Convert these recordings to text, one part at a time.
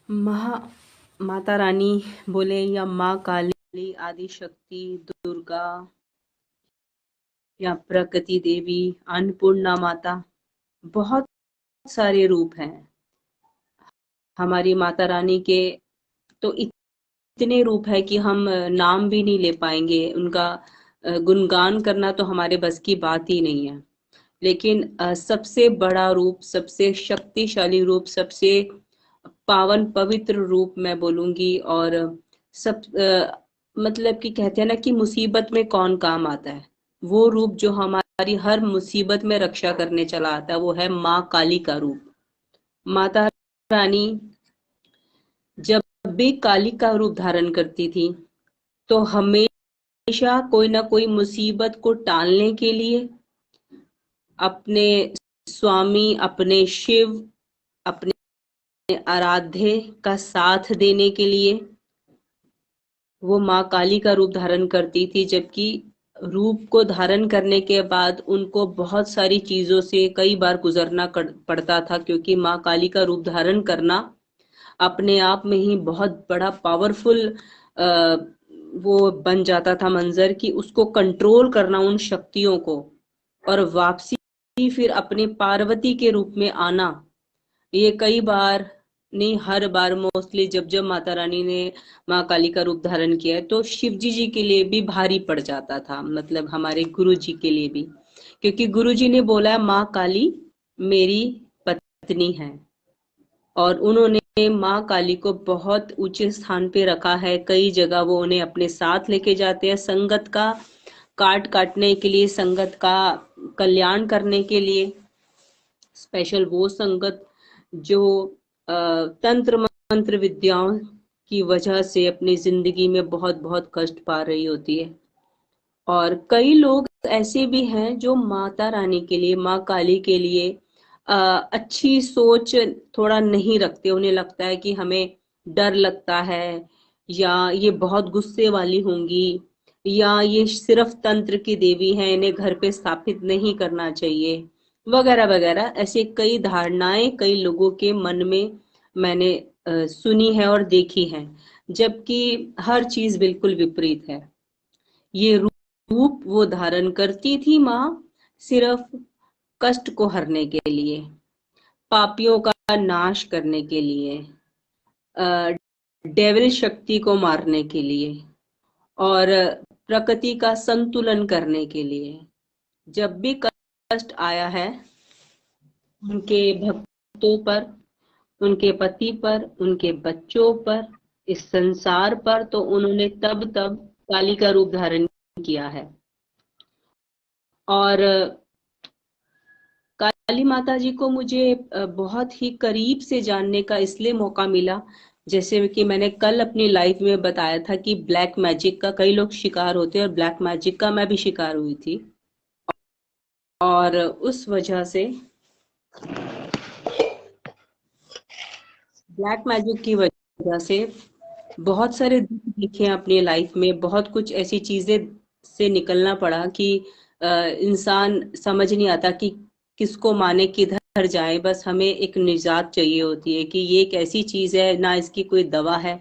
महा माता रानी बोले या माँ काली, आदि शक्ति, दुर्गा या प्रकृति देवी, अन्नपूर्णा माता, बहुत सारे रूप हैं हमारी माता रानी के। तो इतने रूप है कि हम नाम भी नहीं ले पाएंगे उनका। गुणगान करना तो हमारे बस की बात ही नहीं है। लेकिन सबसे बड़ा रूप, सबसे शक्तिशाली रूप, सबसे पावन पवित्र रूप मैं बोलूंगी। और सब मतलब कि कहते हैं ना कि मुसीबत में कौन काम आता है, वो रूप जो हमारी हर मुसीबत में रक्षा करने चला आता है, वो है माँ काली का रूप। माता रानी जब भी काली का रूप धारण करती थी तो हमेशा कोई ना कोई मुसीबत को टालने के लिए, अपने स्वामी, अपने शिव, अपने आराध्य का साथ देने के लिए वो माँ काली का रूप धारण करती थी। जबकि रूप को धारण करने के बाद उनको बहुत सारी चीजों से कई बार गुजरना पड़ता था, क्योंकि माँ काली का रूप धारण करना अपने आप में ही बहुत बड़ा पावरफुल वो बन जाता था मंजर, कि उसको कंट्रोल करना उन शक्तियों को, और वापसी फिर अपने पार्वती के रूप में आना। ये कई बार नहीं, हर बार मोस्टली जब जब माता रानी ने माँ काली का रूप धारण किया है तो शिव जी के लिए भी भारी पड़ जाता था, मतलब हमारे गुरु जी के लिए भी। क्योंकि गुरु जी ने बोला है माँ काली मेरी पत्नी है, और उन्होंने माँ काली को बहुत ऊंचे स्थान पे रखा है। कई जगह वो उन्हें अपने साथ लेके जाते हैं, संगत का काट काटने के लिए, संगत का कल्याण करने के लिए। स्पेशल वो संगत जो तंत्र मंत्र विद्याओं की वजह से अपनी जिंदगी में बहुत बहुत कष्ट पा रही होती है। और कई लोग ऐसे भी हैं जो माता रानी के लिए, माँ काली के लिए अच्छी सोच थोड़ा नहीं रखते। उन्हें लगता है कि हमें डर लगता है, या ये बहुत गुस्से वाली होंगी, या ये सिर्फ तंत्र की देवी है, इन्हें घर पे स्थापित नहीं करना चाहिए, वगैरह वगैरह। ऐसे कई धारणाएं कई लोगों के मन में मैंने सुनी है और देखी है। जबकि हर चीज बिल्कुल विपरीत है। ये रूप वो धारण करती थी माँ सिर्फ कष्ट को हरने के लिए, पापियों का नाश करने के लिए, डेविल शक्ति को मारने के लिए, और प्रकृति का संतुलन करने के लिए। जब भी कष्ट आया है उनके भक्तों पर, उनके पति पर, उनके बच्चों पर, इस संसार पर, तो उन्होंने तब तब काली का रूप धारण किया है। और काली माता जी को मुझे बहुत ही करीब से जानने का इसलिए मौका मिला, जैसे कि मैंने कल अपनी लाइफ में बताया था कि ब्लैक मैजिक का कई लोग शिकार होते हैं, और ब्लैक मैजिक का मैं भी शिकार हुई थी। और उस वजह से, ब्लैक मैजिक की वजह से बहुत सारे दुख देखे अपनी लाइफ में, बहुत कुछ ऐसी चीजें से निकलना पड़ा कि इंसान समझ नहीं आता कि किसको माने, किधर जाए। बस हमें एक निजात चाहिए होती है कि ये एक ऐसी चीज है, ना इसकी कोई दवा है,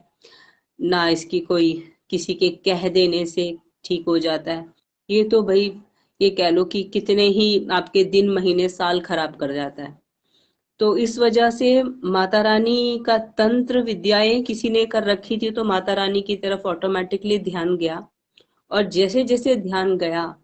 ना इसकी कोई किसी के कह देने से ठीक हो जाता है। ये तो भाई ये कह लो कि कितने ही आपके दिन महीने साल खराब कर जाता है। तो इस वजह से माता रानी का तंत्र विद्याएं किसी ने कर रखी थी, तो माता रानी की तरफ ऑटोमेटिकली ध्यान गया। और जैसे जैसे ध्यान गया,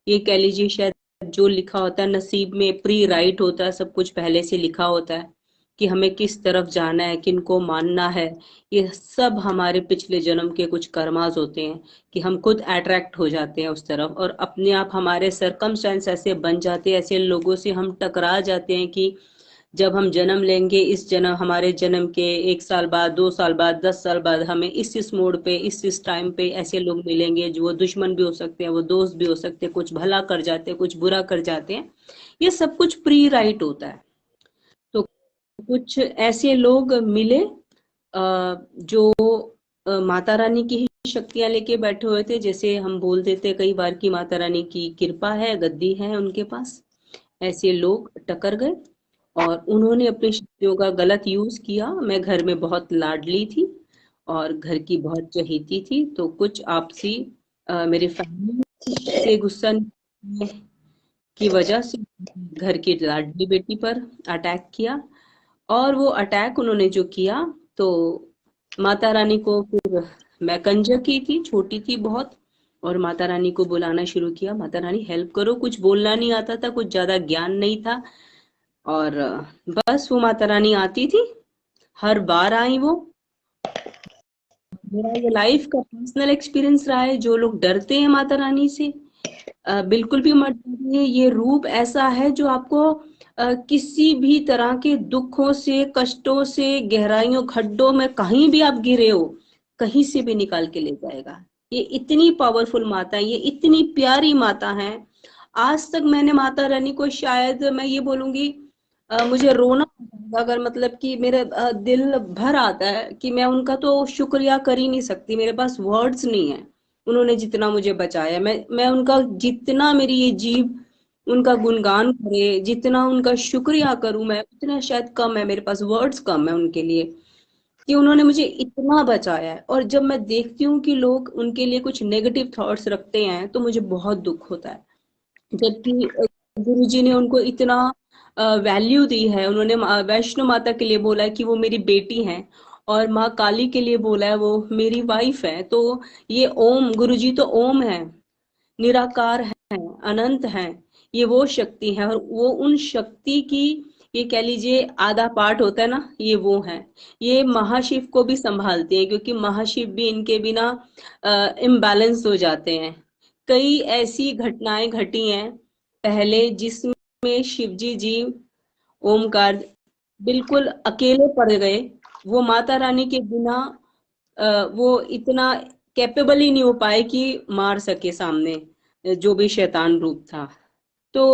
ये कह लीजिए शायद जो लिखा होता है नसीब में, प्री राइट होता है, सब कुछ पहले से लिखा होता है कि हमें किस तरफ जाना है, किनको मानना है। ये सब हमारे पिछले जन्म के कुछ कर्मास होते हैं कि हम खुद अट्रैक्ट हो जाते हैं उस तरफ, और अपने आप हमारे सरकमस्टेंस ऐसे बन जाते हैं, ऐसे लोगों से हम टकरा जाते हैं कि जब हम जन्म लेंगे, इस जन्म, हमारे जन्म के 1 साल बाद, 2 साल बाद, 10 साल बाद हमें इस मोड़ पे, इस टाइम पे ऐसे लोग मिलेंगे जो वो दुश्मन भी हो सकते हैं, वो दोस्त भी हो सकते हैं, कुछ भला कर जाते हैं, कुछ बुरा कर जाते हैं। ये सब कुछ प्री राइट होता है। तो कुछ ऐसे लोग मिले जो माता रानी की ही शक्तियां लेके बैठे हुए थे। जैसे हम बोल देते कई बार की माता रानी की कृपा है, गद्दी है उनके पास। ऐसे लोग टकर गए और उन्होंने अपनी शक्तियों का गलत यूज किया। मैं घर में बहुत लाडली थी और घर की बहुत चहेती थी, तो कुछ आपसी मेरे फैमिली से गुस्सा की वजह से घर की लाडली बेटी पर अटैक किया। और वो अटैक उन्होंने जो किया, तो माता रानी को फिर, मैं कंजर की थी, छोटी थी बहुत, और माता रानी को बुलाना शुरू किया, माता रानी हेल्प करो। कुछ बोलना नहीं आता था, कुछ ज्यादा ज्ञान नहीं था, और बस वो माता रानी आती थी, हर बार आई वो। मेरा ये लाइफ का पर्सनल एक्सपीरियंस रहा है। जो लोग डरते हैं माता रानी से, बिल्कुल भी मत डरिए। ये रूप ऐसा है जो आपको किसी भी तरह के दुखों से, कष्टों से, गहराइयों, खड्डों में कहीं भी आप गिरे हो, कहीं से भी निकाल के ले जाएगा। ये इतनी पावरफुल माता है, ये इतनी प्यारी माता है। आज तक मैंने माता रानी को, शायद मैं ये बोलूंगी, मुझे रोना आता है, अगर मतलब कि मेरे दिल भर आता है कि मैं उनका तो शुक्रिया कर ही नहीं सकती, मेरे पास वर्ड्स नहीं है। उन्होंने जितना मुझे बचाया, मैं उनका जितना, मेरी ये जीभ उनका गुणगान करे, जितना उनका शुक्रिया करूं मैं, उतना शायद कम है, मेरे पास वर्ड्स कम है उनके लिए, कि उन्होंने मुझे इतना बचाया है। और जब मैं देखती हूँ कि लोग उनके लिए कुछ नेगेटिव थॉट्स रखते हैं, तो मुझे बहुत दुख होता है। जबकि गुरु जी ने उनको इतना वैल्यू दी है। उन्होंने वैष्णो माता के लिए बोला है कि वो मेरी बेटी हैं, और माँ काली के लिए बोला है वो मेरी वाइफ है। तो ये ओम, गुरु जी तो ओम है, निराकार है, अनंत है। ये वो शक्ति है, और वो उन शक्ति की, ये कह लीजिए आधा पार्ट होता है ना, ये वो है। ये महाशिव को भी संभालते हैं, क्योंकि महाशिव भी इनके बिना इम्बैलेंस हो जाते हैं। कई ऐसी घटनाएं घटी हैं पहले, जिसमें शिवजी जी ओमकार बिल्कुल अकेले पड़ गए। वो माता रानी के बिना वो इतना कैपेबल ही नहीं हो पाए कि मार सके सामने जो भी शैतान रूप था। तो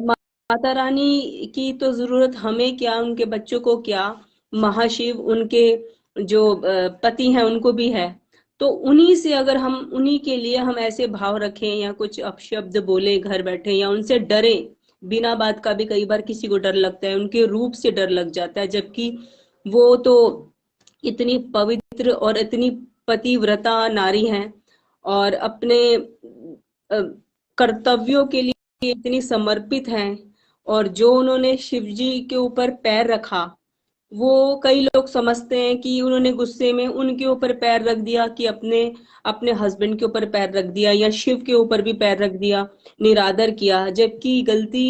माता रानी की तो जरूरत हमें क्या, उनके बच्चों को क्या, महाशिव उनके जो पति हैं उनको भी है। तो उन्हीं से, अगर हम उन्हीं के लिए हम ऐसे भाव रखें, या कुछ अपशब्द बोले घर बैठे, या उनसे डरे बिना बात का भी, कई बार किसी को डर लगता है, उनके रूप से डर लग जाता है, जबकि वो तो इतनी पवित्र और इतनी पतिव्रता नारी हैं, और अपने कर्तव्यों के लिए इतनी समर्पित हैं। और जो उन्होंने शिव जी के ऊपर पैर रखा, वो कई लोग समझते हैं कि उन्होंने गुस्से में उनके ऊपर पैर रख दिया, कि अपने अपने हस्बैंड के ऊपर पैर रख दिया, या शिव के ऊपर भी पैर रख दिया, निरादर किया। जबकि गलती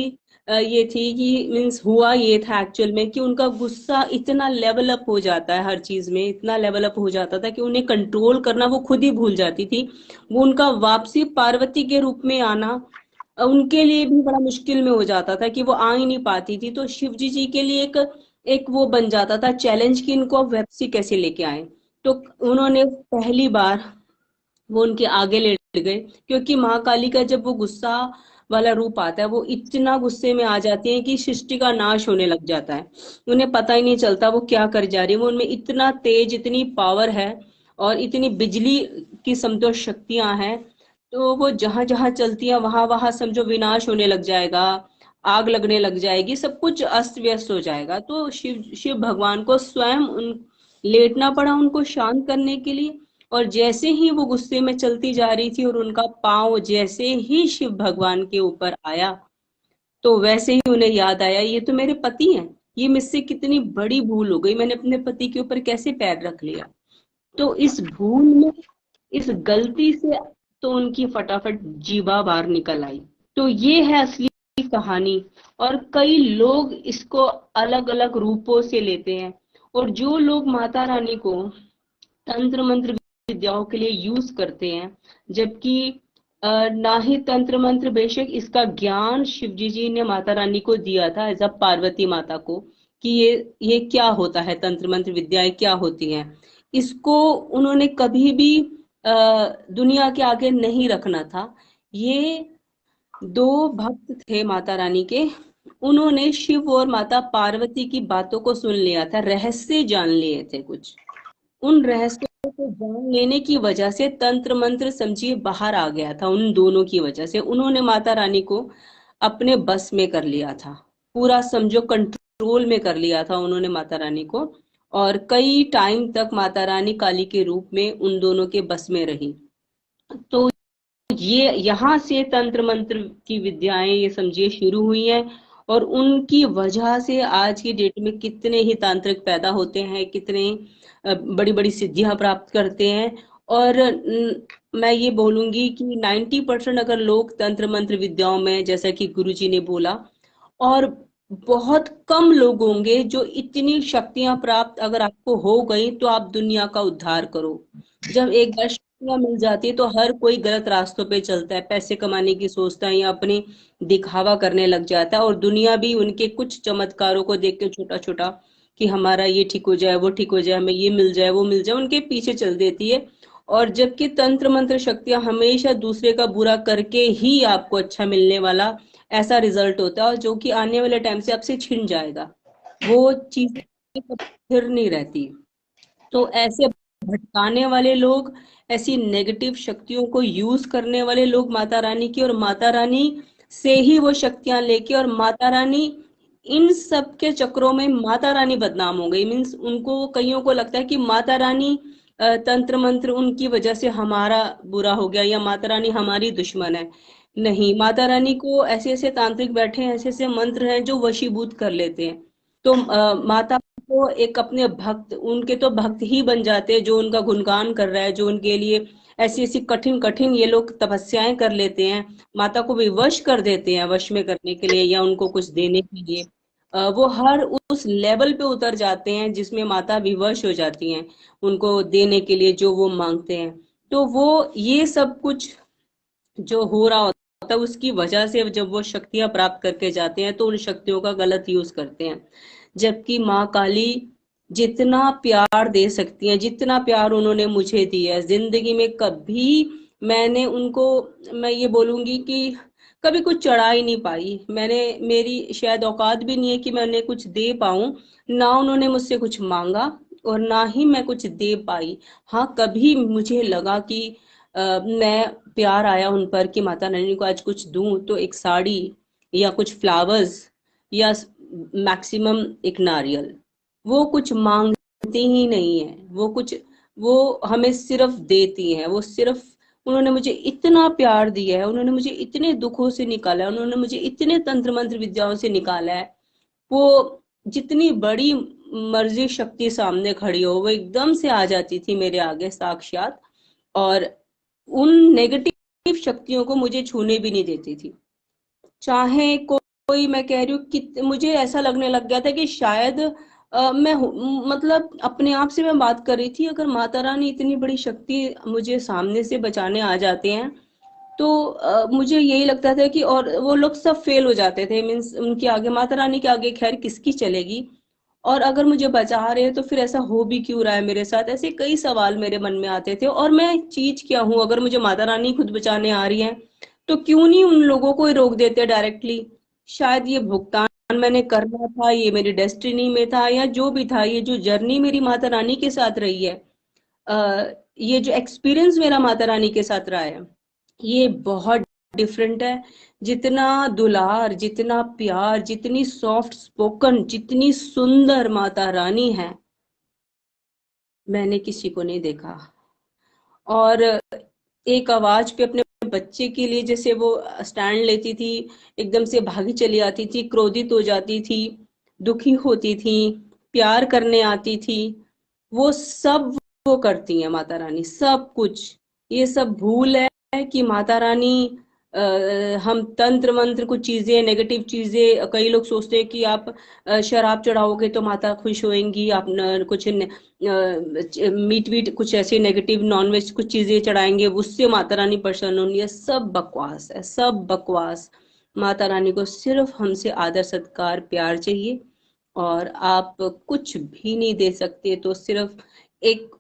ये थी कि, मीन्स हुआ ये था एक्चुअल में, कि उनका गुस्सा इतना लेवल अप हो जाता है, हर चीज में इतना लेवल अप हो जाता था कि उन्हें कंट्रोल करना वो खुद ही भूल जाती थी। वो उनका वापसी पार्वती के रूप में आना उनके लिए भी बड़ा मुश्किल में हो जाता था, कि वो आ ही नहीं पाती थी। तो शिव जी जी के लिए एक एक वो बन जाता था चैलेंज, कि इनको अब वापसी कैसे लेके आए। तो उन्होंने पहली बार वो उनके आगे लेट गए, क्योंकि महाकाली का जब वो गुस्सा वाला रूप आता है, वो इतना गुस्से में आ जाती है कि सृष्टि का नाश होने लग जाता है। उन्हें पता ही नहीं चलता वो क्या कर जा रही है। वो उनमें इतना तेज, इतनी पावर है, और इतनी बिजली की समझो शक्तियां हैं। तो वो जहां जहां चलती है, वहां वहां समझो विनाश होने लग जाएगा, आग लगने लग जाएगी, सब कुछ अस्त व्यस्त हो जाएगा। तो शिव शिव भगवान को स्वयं उन लेटना पड़ा उनको शांत करने के लिए। और जैसे ही वो गुस्से में चलती जा रही थी, और उनका पांव जैसे ही शिव भगवान के ऊपर आया, तो वैसे ही उन्हें याद आया, ये तो मेरे पति हैं, ये मुझसे कितनी बड़ी भूल हो गई, मैंने अपने पति के ऊपर कैसे पैर रख लिया। तो इस भूल में, इस गलती से, तो उनकी फटाफट जीभा बाहर निकल आई। तो ये है असली कहानी। और कई लोग इसको अलग अलग रूपों से लेते हैं। और जो लोग माता रानी को तंत्र मंत्र विद्याओं के लिए यूज करते हैं, जबकि ना ही तंत्र मंत्र, बेशक इसका ज्ञान शिवजी जी ने माता रानी को दिया था एज अ पार्वती माता को, कि ये क्या होता है, तंत्र मंत्र विद्याएं क्या होती हैं, इसको उन्होंने कभी भी दुनिया के आगे नहीं रखना था। ये दो भक्त थे माता रानी के, उन्होंने शिव और माता पार्वती की बातों को सुन लिया था, रहस्य जान लिए थे कुछ। उन रहस्यों को जान लेने की वजह से तंत्र मंत्र समझिए बाहर आ गया था। उन दोनों की वजह से उन्होंने माता रानी को अपने बस में कर लिया था, पूरा समझो कंट्रोल कंट्रोल में कर लिया था उन्होंने माता रानी को, और कई टाइम तक माता रानी काली के रूप में उन दोनों के बस में रही। तो ये यहाँ से तंत्र मंत्र की विद्याएं ये समझिए शुरू हुई हैं, और उनकी वजह से आज की डेट में कितने ही तांत्रिक पैदा होते हैं, कितने बड़ी बड़ी सिद्धियां प्राप्त करते हैं। और मैं ये बोलूंगी कि 90% अगर लोग तंत्र मंत्र विद्याओं में, जैसा कि गुरुजी ने बोला, और बहुत कम लोग होंगे जो इतनी शक्तियां प्राप्त अगर आपको हो गई तो आप दुनिया का उद्धार करो। जब एक बार शक्तियां मिल जाती है तो हर कोई गलत रास्तों पे चलता है, पैसे कमाने की सोचता है या अपनी दिखावा करने लग जाता है, और दुनिया भी उनके कुछ चमत्कारों को देख के छोटा छोटा कि हमारा ये ठीक हो जाए, वो ठीक हो जाए, हमें ये मिल जाए, वो मिल जाए, उनके पीछे चल देती है। और जबकि तंत्र मंत्र शक्तियां हमेशा दूसरे का बुरा करके ही आपको अच्छा मिलने वाला ऐसा रिजल्ट होता है, और जो कि आने वाले टाइम से आपसे छिन जाएगा, वो चीज फिर नहीं रहती। तो ऐसे भटकाने वाले लोग, ऐसी नेगेटिव शक्तियों को यूज करने वाले लोग माता रानी की, और माता रानी से ही वो शक्तियां लेके, और माता रानी इन सब के चक्रों में माता रानी बदनाम हो गई। मीन्स उनको, कईयों को लगता है कि माता रानी तंत्र मंत्र उनकी वजह से हमारा बुरा हो गया, या माता रानी हमारी दुश्मन है। नहीं, माता रानी को ऐसे ऐसे तांत्रिक बैठे हैं, ऐसे ऐसे मंत्र हैं जो वशीभूत कर लेते हैं। तो माता को एक अपने भक्त, उनके तो भक्त ही बन जाते हैं, जो उनका गुणगान कर रहा है, जो उनके लिए ऐसी ऐसी कठिन कठिन ये लोग तपस्याएं कर लेते हैं, माता को भी वश कर देते हैं, वश में करने के लिए या उनको कुछ देने के लिए। वो हर उस लेवल पे उतर जाते हैं जिसमें माता विवश हो जाती हैं उनको देने के लिए जो वो मांगते हैं। तो वो ये सब कुछ जो हो रहा होता है उसकी वजह से जब वो शक्तियां प्राप्त करके जाते हैं तो उन शक्तियों का गलत यूज करते हैं। जबकि माँ काली जितना प्यार दे सकती है, जितना प्यार उन्होंने मुझे दिया है जिंदगी में, कभी मैंने उनको, मैं ये बोलूंगी कि कभी कुछ चढ़ा ही नहीं पाई मैंने। मेरी शायद औकात भी नहीं है कि मैं उन्हें कुछ दे पाऊं, ना उन्होंने मुझसे कुछ मांगा और ना ही मैं कुछ दे पाई। हाँ, कभी मुझे लगा कि मैं, प्यार आया उन पर कि माता रानी को आज कुछ दूं, तो एक साड़ी या कुछ फ्लावर्स या मैक्सिमम एक नारियल। वो कुछ मांगती ही नहीं है, वो कुछ, वो हमें सिर्फ देती हैं। वो सिर्फ, उन्होंने मुझे इतना प्यार दिया है, उन्होंने मुझे इतने दुखों से निकाला है, उन्होंने मुझे इतने तंत्र मंत्र विद्याओं से निकाला है। वो जितनी बड़ी मर्जी शक्ति सामने खड़ी हो, वो एकदम से आ जाती थी मेरे आगे साक्षात, और उन नेगेटिव शक्तियों को मुझे छूने भी नहीं देती थी। चाहे कोई, मैं कह रही हूँ कि मुझे ऐसा लगने लग गया था कि शायद मैं मतलब अपने आप से मैं बात कर रही थी, अगर माता रानी इतनी बड़ी शक्ति मुझे सामने से बचाने आ जाते हैं तो मुझे यही लगता था कि, और वो लोग सब फेल हो जाते थे, मीन्स उनके आगे, माता रानी के आगे खैर किसकी चलेगी। और अगर मुझे बचा रहे हैं तो फिर ऐसा हो भी क्यों रहा है मेरे साथ, ऐसे कई सवाल मेरे मन में आते थे। और मैं चीज क्या हूँ, अगर मुझे माता रानी खुद बचाने आ रही है तो क्यों नहीं उन लोगों को ही रोक देते डायरेक्टली। शायद ये भुगतान मैंने करना था, ये मेरी डेस्टिनी में था, या जो भी था, ये जो जर्नी मेरी माता रानी के साथ रही है, ये जो एक्सपीरियंस मेरा माता रानी के साथ रहा है, ये बहुत डिफरेंट है। जितना दुलार, जितना प्यार, जितनी सॉफ्ट स्पोकन, जितनी सुंदर माता रानी है, मैंने किसी को नहीं देखा। और एक आवाज पे अपने बच्चे के लिए जैसे वो स्टैंड लेती थी, एकदम से भागी चली आती थी, क्रोधित हो जाती थी, दुखी होती थी, प्यार करने आती थी, वो सब वो करती है माता रानी, सब कुछ। ये सब भूल है कि माता रानी, हम तंत्र मंत्र, कुछ चीजें, नेगेटिव चीजें, कई लोग सोचते हैं कि आप शराब चढ़ाओगे तो माता खुश होएंगी, आप कुछ मीट वीट, कुछ ऐसे नेगेटिव नॉनवेज कुछ चीजें चढ़ाएंगे उससे माता रानी प्रसन्न होंगी। ये सब बकवास है, सब बकवास। माता रानी को सिर्फ हमसे आदर सत्कार प्यार चाहिए, और आप कुछ भी नहीं दे सकते तो सिर्फ एक,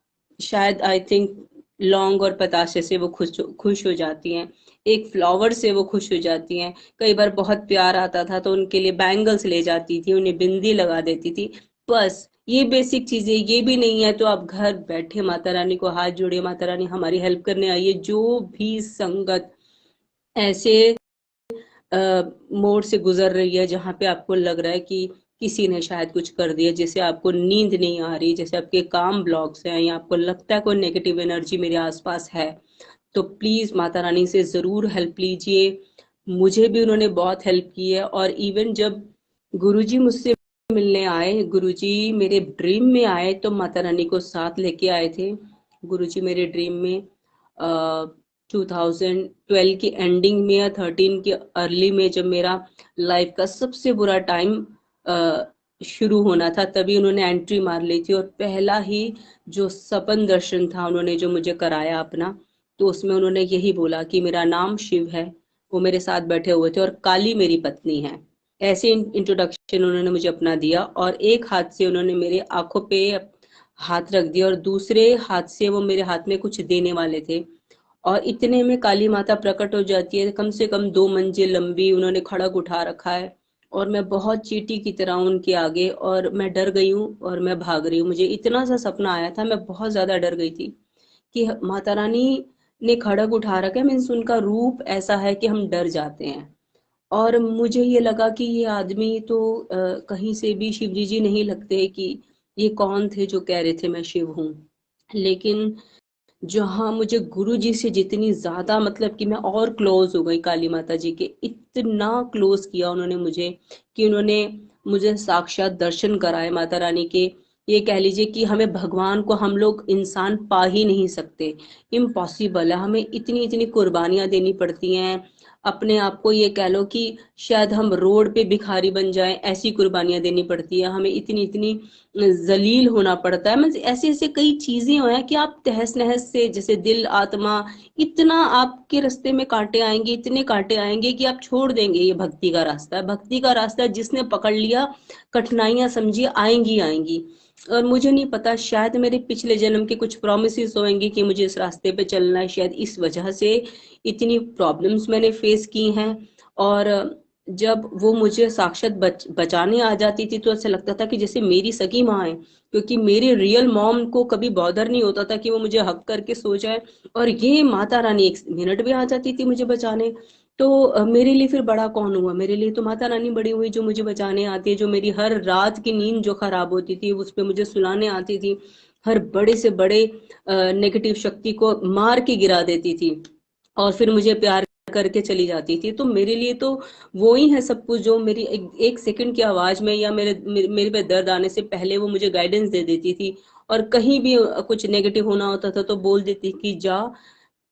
शायद आई थिंक लौंग और पताशे से वो खुश खुश हो जाती हैं, एक फ्लावर से वो खुश हो जाती हैं। कई बार बहुत प्यार आता था तो उनके लिए बैंगल्स ले जाती थी, उन्हें बिंदी लगा देती थी। बस ये बेसिक चीजें, ये भी नहीं है तो आप घर बैठे माता रानी को हाथ जोड़िए, माता रानी हमारी हेल्प करने आइए। जो भी संगत ऐसे मोड़ से गुजर रही है जहां पे आपको लग रहा है कि किसी ने शायद कुछ कर दिया, जैसे आपको नींद नहीं आ रही, जैसे आपके काम ब्लॉक्स हैं, या आपको लगता है कोई नेगेटिव एनर्जी मेरे आसपास है, तो प्लीज माता रानी से जरूर हेल्प लीजिए। मुझे भी उन्होंने बहुत हेल्प की है। और इवन जब गुरुजी मुझसे मिलने आए, गुरुजी मेरे ड्रीम में आए, तो माता रानी को साथ लेके आए थे। गुरुजी मेरे ड्रीम में 2012 की एंडिंग में या 13 के अर्ली में, जब मेरा लाइफ का सबसे बुरा टाइम शुरू होना था, तभी उन्होंने एंट्री मार ली थी। और पहला ही जो सपन दर्शन था उन्होंने जो मुझे कराया अपना, तो उसमें उन्होंने यही बोला कि मेरा नाम शिव है। वो मेरे साथ बैठे हुए थे और काली मेरी पत्नी है। ऐसे इंट्रोडक्शन उन्होंने मुझे अपना दिया, और एक हाथ से उन्होंने मेरे आंखों पे हाथ रख दिया, और दूसरे हाथ से वो मेरे हाथ में कुछ देने वाले थे। और इतने में काली माता प्रकट हो जाती है, कम से कम 2 मंजिल लंबी, उन्होंने खड़ग उठा रखा है, और मैं बहुत चींटी की तरह उनके आगे, और मैं डर गई हूँ और मैं भाग रही हूँ। मुझे इतना सा सपना आया था, मैं बहुत ज्यादा डर गई थी कि माता रानी ने खड़ग उठा रखा है, मीन्स उनका रूप ऐसा है कि हम डर जाते हैं। और मुझे ये लगा कि ये आदमी तो कहीं से भी शिवजी जी नहीं लगते, कि ये कौन थे जो कह रहे थे मैं शिव हूँ। लेकिन जहाँ मुझे गुरु जी से जितनी ज्यादा, मतलब कि मैं और क्लोज हो गई काली माता जी के, इतना क्लोज किया उन्होंने मुझे, कि उन्होंने मुझे साक्षात दर्शन कराए माता रानी के। ये कह लीजिए कि हमें भगवान को हम लोग इंसान पा ही नहीं सकते, इम्पॉसिबल है। हमें इतनी इतनी कुर्बानियां देनी पड़ती हैं, अपने आप को ये कह लो कि शायद हम रोड पे भिखारी बन जाएं, ऐसी कुर्बानियां देनी पड़ती है हमें, इतनी इतनी जलील होना पड़ता है। मतलब ऐसे ऐसे कई चीजें हैं कि आप तहस नहस से, जैसे दिल आत्मा, इतना आपके रास्ते में कांटे आएंगे, इतने कांटे आएंगे कि आप छोड़ देंगे। ये भक्ति का रास्ता है, भक्ति का रास्ता है, जिसने पकड़ लिया कठिनाइयां समझिए आएंगी आएंगी। और मुझे नहीं पता, शायद मेरे पिछले जन्म के कुछ प्रोमिस होंगे कि मुझे इस रास्ते पे चलना है, शायद इस वजह से इतनी प्रॉब्लम्स मैंने फेस की हैं। और जब वो मुझे साक्षात बचाने आ जाती थी, तो ऐसा लगता था कि जैसे मेरी सगी माँ है, क्योंकि मेरी रियल मॉम को कभी बॉदर नहीं होता था कि वो मुझे हक करके सो जाए, और ये माता रानी 1 मिनट भी आ जाती थी मुझे बचाने। तो मेरे लिए फिर बड़ा कौन हुआ? मेरे लिए तो माता रानी बड़ी हुई, जो मुझे बचाने आती है, जो मेरी हर रात की नींद जो खराब होती थी उस पे मुझे सुलाने आती थी, हर बड़े से बड़े नेगेटिव शक्ति को मार के गिरा देती थी, और फिर मुझे प्यार करके चली जाती थी। तो मेरे लिए तो वो ही है सब कुछ, जो मेरी एक सेकंड की आवाज में, या मेरे पे दर्द आने से पहले वो मुझे गाइडेंस दे देती थी। और कहीं भी कुछ नेगेटिव होना होता था तो बोल देती कि जा,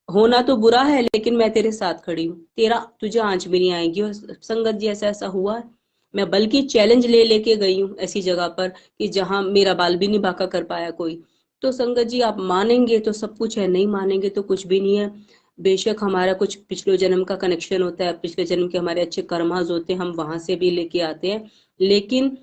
होना तो बुरा है लेकिन मैं तेरे साथ खड़ी हूँ, तेरा तुझे आंच भी नहीं आएगी। और संगत जी ऐसा ऐसा हुआ है। मैं बल्कि चैलेंज ले लेके गई हूँ ऐसी जगह पर कि जहां मेरा बाल भी नहीं बांका कर पाया कोई। तो संगत जी, आप मानेंगे तो सब कुछ है, नहीं मानेंगे तो कुछ भी नहीं है। बेशक हमारा कुछ पिछले जन्म का कनेक्शन होता है, पिछले जन्म के हमारे अच्छे कर्मास होते हैं, हम वहां से भी लेके आते हैं। लेकिन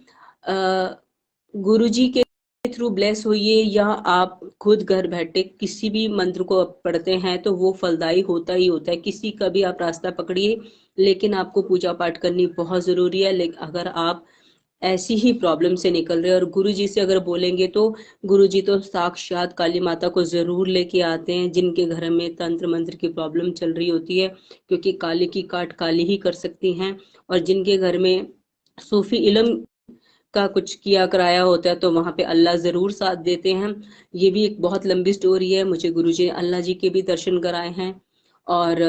गुरु जी के थ्रू ब्लेस होइए, या आप खुद घर बैठे किसी भी मंत्र को पढ़ते हैं, तो वो फलदायी होता ही होता है। किसी का भी आप रास्ता पकड़िए, लेकिन आपको पूजा पाठ करनी बहुत जरूरी है। लेकिन अगर आप ऐसी ही प्रॉब्लम से निकल रहे हैं और गुरु जी से अगर बोलेंगे, तो गुरु जी तो साक्षात काली माता को जरूर लेके आते हैं, जिनके घर में तंत्र मंत्र की प्रॉब्लम चल रही होती है, क्योंकि काली की काट काली ही कर सकती हैं। और जिनके घर में सूफी इल्म का कुछ किया कराया होता है, तो वहां पे अल्लाह जरूर साथ देते हैं। ये भी एक बहुत लंबी स्टोरी है। मुझे गुरुजी ने अल्लाह जी के भी दर्शन कराए हैं। और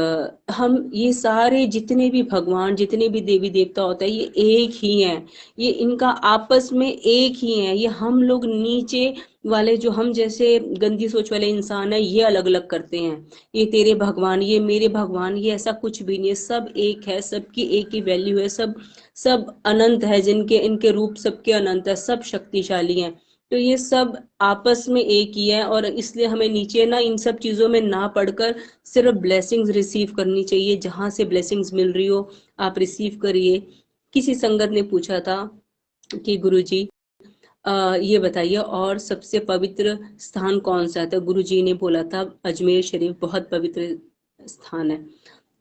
हम ये सारे जितने भी भगवान, जितने भी देवी देवता होता है, ये एक ही हैं। ये इनका आपस में एक ही है। ये हम लोग नीचे वाले, जो हम जैसे गंदी सोच वाले इंसान है, ये अलग अलग करते हैं। ये तेरे भगवान, ये मेरे भगवान, ये ऐसा कुछ भी नहीं है। सब एक है, सबकी एक ही वैल्यू है। सब सब अनंत है, जिनके इनके रूप सबके अनंत है, सब शक्तिशाली हैं। तो ये सब आपस में एक ही है। और इसलिए हमें नीचे ना इन सब चीजों में ना पढ़कर सिर्फ ब्लेसिंग्स रिसीव करनी चाहिए। जहां से ब्लेसिंग्स मिल रही हो आप रिसीव करिए। किसी संगत ने पूछा था कि गुरुजी ये बताइए और सबसे पवित्र स्थान कौन सा है? तो गुरुजी ने बोला था अजमेर शरीफ बहुत पवित्र स्थान है।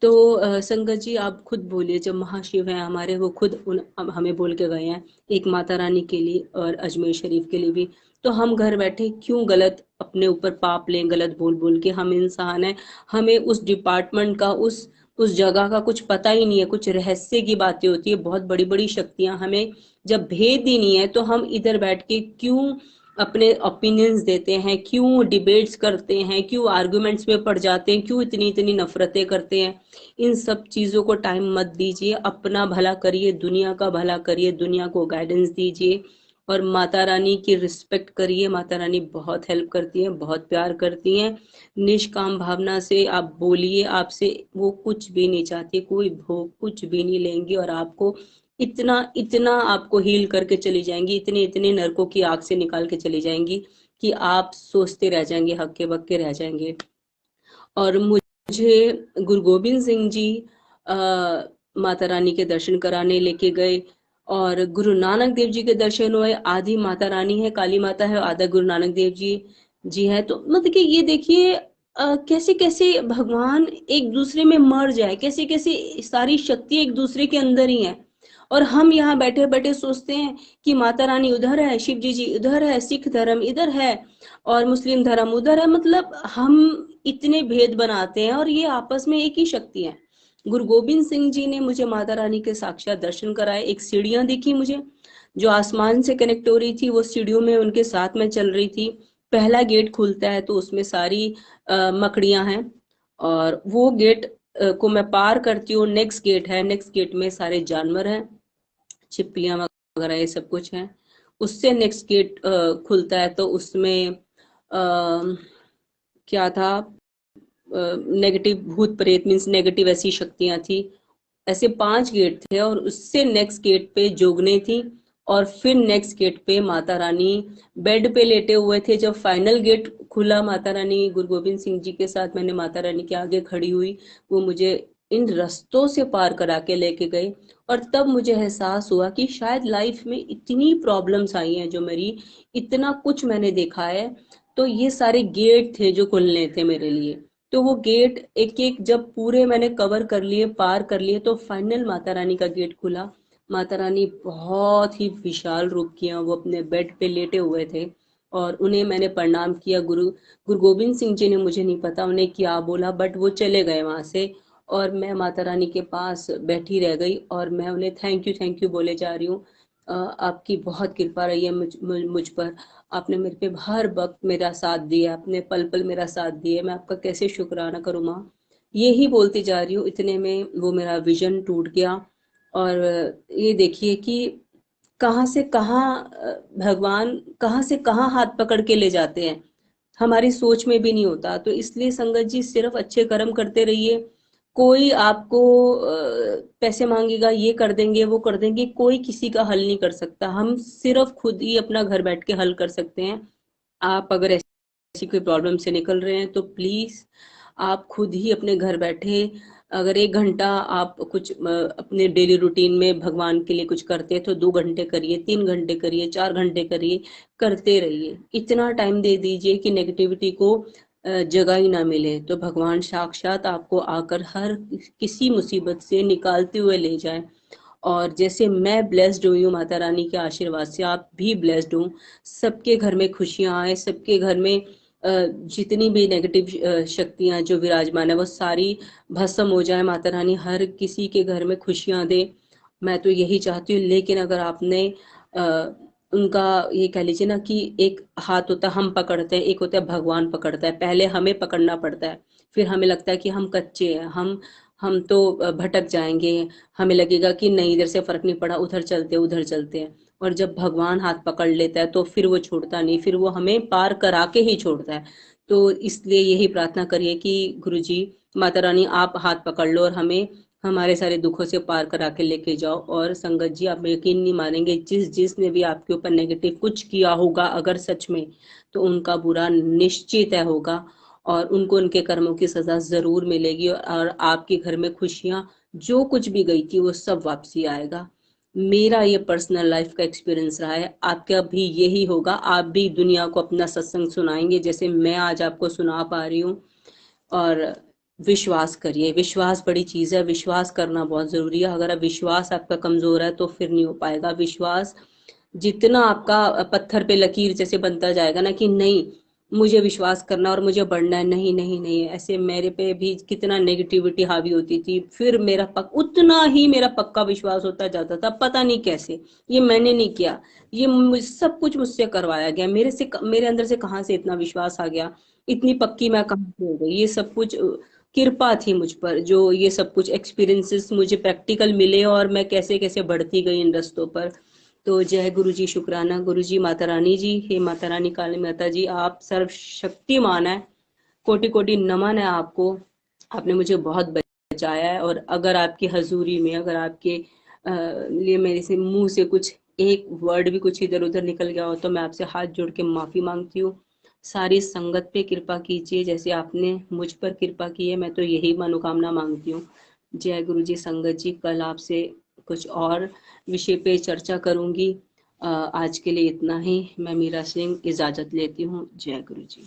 तो संगत जी, आप खुद बोलिए, जब महाशिव हैं हमारे, वो खुद हमें बोल के गए हैं, एक माता रानी के लिए और अजमेर शरीफ के लिए भी। तो हम घर बैठे क्यों गलत अपने ऊपर पाप लें, गलत बोल बोल के? हम इंसान हैं, हमें उस डिपार्टमेंट का, उस जगह का कुछ पता ही नहीं है, कुछ रहस्य की बातें होती है, बहुत बड़ी बड़ी शक्तियां हमें जब भेद ही नहीं है तो हम इधर बैठ के क्यों अपने ओपिनियंस देते हैं, क्यों डिबेट्स करते हैं, क्यों आर्गुमेंट्स में पड़ जाते हैं, क्यों इतनी इतनी नफरतें करते हैं। इन सब चीजों को टाइम मत दीजिए, अपना भला करिए, दुनिया का भला करिए, दुनिया को गाइडेंस दीजिए और माता रानी की रिस्पेक्ट करिए। माता रानी बहुत हेल्प करती हैं, बहुत प्यार करती हैं। निष्काम भावना से आप बोलिए, आपसे वो कुछ भी नहीं चाहती, कोई भोग कुछ भी नहीं लेंगी और आपको इतना इतना आपको हील करके चली जाएंगी, इतने इतने नरकों की आग से निकाल के चली जाएंगी कि आप सोचते रह जाएंगे, हक्के बक्के रह जाएंगे। और मुझे गुरु गोबिंद सिंह जी आ, माता रानी के दर्शन कराने लेके गए और गुरु नानक देव जी के दर्शन हुए। आधी माता रानी है, काली माता है, आधा गुरु नानक देव जी जी है। तो मतलब कि ये देखिए कैसे कैसे भगवान एक दूसरे में मर जाए, कैसे कैसे सारी शक्ति एक दूसरे के अंदर ही है। और हम यहाँ बैठे बैठे सोचते हैं कि माता रानी उधर है, शिव जी जी उधर है, सिख धर्म इधर है और मुस्लिम धर्म उधर है। मतलब हम इतने भेद बनाते हैं और ये आपस में एक ही शक्ति है। गुरु गोबिंद सिंह जी ने मुझे माता रानी के साक्षात दर्शन कराए। एक सीढ़ियां दिखी मुझे जो आसमान से कनेक्ट हो रही थी, वो सीढ़ियों में उनके साथ में चल रही थी। पहला गेट खुलता है तो उसमें सारी मकड़ियां हैं और वो गेट को मैं पार करती हूँ। नेक्स्ट गेट है, नेक्स्ट गेट में सारे जानवर हैं, छिपकलियां वगैरह ये सब कुछ है। उससे नेक्स्ट गेट खुलता है तो उसमें क्या था, नेगेटिव भूत प्रेत मीन्स नेगेटिव ऐसी शक्तियां थी। ऐसे 5 गेट थे और उससे नेक्स्ट गेट पे जोगने थी और फिर नेक्स्ट गेट पे माता रानी बेड पे लेटे हुए थे। जब फाइनल गेट खुला, माता रानी गुरु गोबिंद सिंह जी के साथ मैंने माता रानी के आगे खड़ी हुई, वो मुझे इन रास्तों से पार करा के लेके गए। और तब मुझे एहसास हुआ कि शायद लाइफ में इतनी प्रॉब्लम्स आई हैं जो मेरी, इतना कुछ मैंने देखा है, तो ये सारे गेट थे जो खुलने थे मेरे लिए। तो वो गेट एक एक जब पूरे मैंने कवर कर लिए, पार कर लिए, तो फाइनल माता रानी का गेट खुला। माता रानी बहुत ही विशाल रूप किया, वो अपने बेड पे लेटे हुए थे और उन्हें मैंने प्रणाम किया। गुरु गुरु गोबिंद सिंह जी ने, मुझे नहीं पता उन्हें क्या बोला, बट वो चले गए वहां से और मैं माता रानी के पास बैठी रह गई और मैं उन्हें थैंक यू बोले जा रही हूँ। आपकी बहुत कृपा रही है मुझ पर। आपने मेरे पे हर वक्त मेरा साथ दिया, आपने पल पल मेरा साथ दिया, मैं आपका कैसे शुक्राना करूँ माँ। यही बोलती जा रही हूँ, इतने में वो मेरा विजन टूट गया। और ये देखिए कि कहाँ से कहाँ भगवान कहाँ से कहाँ हाथ पकड़ के ले जाते हैं, हमारी सोच में भी नहीं होता। तो इसलिए संगत जी सिर्फ अच्छे कर्म करते रहिए। कोई आपको पैसे मांगेगा, ये कर देंगे वो कर देंगे, कोई किसी का हल नहीं कर सकता। हम सिर्फ खुद ही अपना घर बैठ के हल कर सकते हैं। आप अगर ऐसी कोई प्रॉब्लम से निकल रहे हैं तो प्लीज आप खुद ही अपने घर बैठे, अगर 1 घंटा आप कुछ अपने डेली रूटीन में भगवान के लिए कुछ करते हैं तो 2 घंटे करिए, 3 घंटे करिए, 4 घंटे करिए, करते रहिए। इतना टाइम दे दीजिए कि नेगेटिविटी को जगह ही ना मिले, तो भगवान साक्षात आपको आकर हर किसी मुसीबत से निकालते हुए ले जाए। और जैसे मैं ब्लेस्ड हुई हूँ माता रानी के आशीर्वाद से, आप भी ब्लेस्ड हूँ। सबके घर में खुशियां आए, सबके घर में जितनी भी नेगेटिव शक्तियां जो विराजमान है वो सारी भस्म हो जाए। माता रानी हर किसी के घर में खुशियां दे, मैं तो यही चाहती हूँ। लेकिन अगर आपने उनका ये कह लीजिए ना कि एक हाथ होता है हम पकड़ते हैं, एक होता है भगवान पकड़ता है। पहले हमें पकड़ना पड़ता है, फिर हमें लगता है कि हम कच्चे हैं, हम तो भटक जाएंगे, हमें लगेगा कि नहीं इधर से फर्क नहीं पड़ा, उधर चलते उधर चलते हैं। और जब भगवान हाथ पकड़ लेता है तो फिर वो छोड़ता नहीं, फिर वो हमें पार करा के ही छोड़ता है। तो इसलिए यही प्रार्थना करिए कि गुरु जी, माता रानी आप हाथ पकड़ लो और हमें हमारे सारे दुखों से पार करा के लेके जाओ। और संगत जी आप यकीन नहीं मानेंगे, जिसने भी आपके ऊपर नेगेटिव कुछ किया होगा अगर सच में, तो उनका बुरा निश्चित है होगा और उनको उनके कर्मों की सजा जरूर मिलेगी और आपके घर में खुशियां जो कुछ भी गई थी वो सब वापसी आएगा। मेरा ये पर्सनल लाइफ का एक्सपीरियंस रहा है, आपका भी यही होगा। आप भी दुनिया को अपना सत्संग सुनाएंगे जैसे मैं आज आपको सुना पा रही हूँ। और विश्वास करिए, विश्वास बड़ी चीज है, विश्वास करना बहुत जरूरी है। अगर विश्वास आपका कमजोर है तो फिर नहीं हो पाएगा। विश्वास जितना आपका पत्थर पे लकीर जैसे बनता जाएगा ना कि नहीं मुझे विश्वास करना और मुझे बढ़ना है, नहीं नहीं नहीं, ऐसे मेरे पे भी कितना नेगेटिविटी हावी होती थी। फिर उतना ही मेरा पक्का विश्वास होता जाता था, पता नहीं कैसे। ये मैंने नहीं किया, ये सब कुछ मुझसे करवाया गया। मेरे अंदर से कहाँ से इतना विश्वास आ गया, इतनी पक्की मैं कहाँ से हो गई। ये सब कुछ कृपा थी मुझ पर, जो ये सब कुछ एक्सपीरियंसेस मुझे प्रैक्टिकल मिले और मैं कैसे कैसे बढ़ती गई इन रस्तों पर। तो जय गुरु जी, शुक्राना गुरु जी, माता रानी जी, हे माता रानी काली माता जी, आप सर्वशक्तिमान है। कोटि कोटि नमन है आपको। आपने मुझे बहुत बचाया है। और अगर आपकी हजूरी में, अगर आपके लिए मेरे से मुंह से कुछ एक वर्ड भी कुछ इधर उधर निकल गया हो, तो मैं आपसे हाथ जोड़ के माफी मांगती हूँ। सारी संगत पे कृपा कीजिए जैसे आपने मुझ पर कृपा की है, मैं तो यही मनोकामना मांगती हूँ। जय गुरु जी। संगत जी, कल आपसे कुछ और विषय पे चर्चा करूंगी। आज के लिए इतना ही। मैं मीरा सिंह इजाजत लेती हूँ। जय गुरु जी।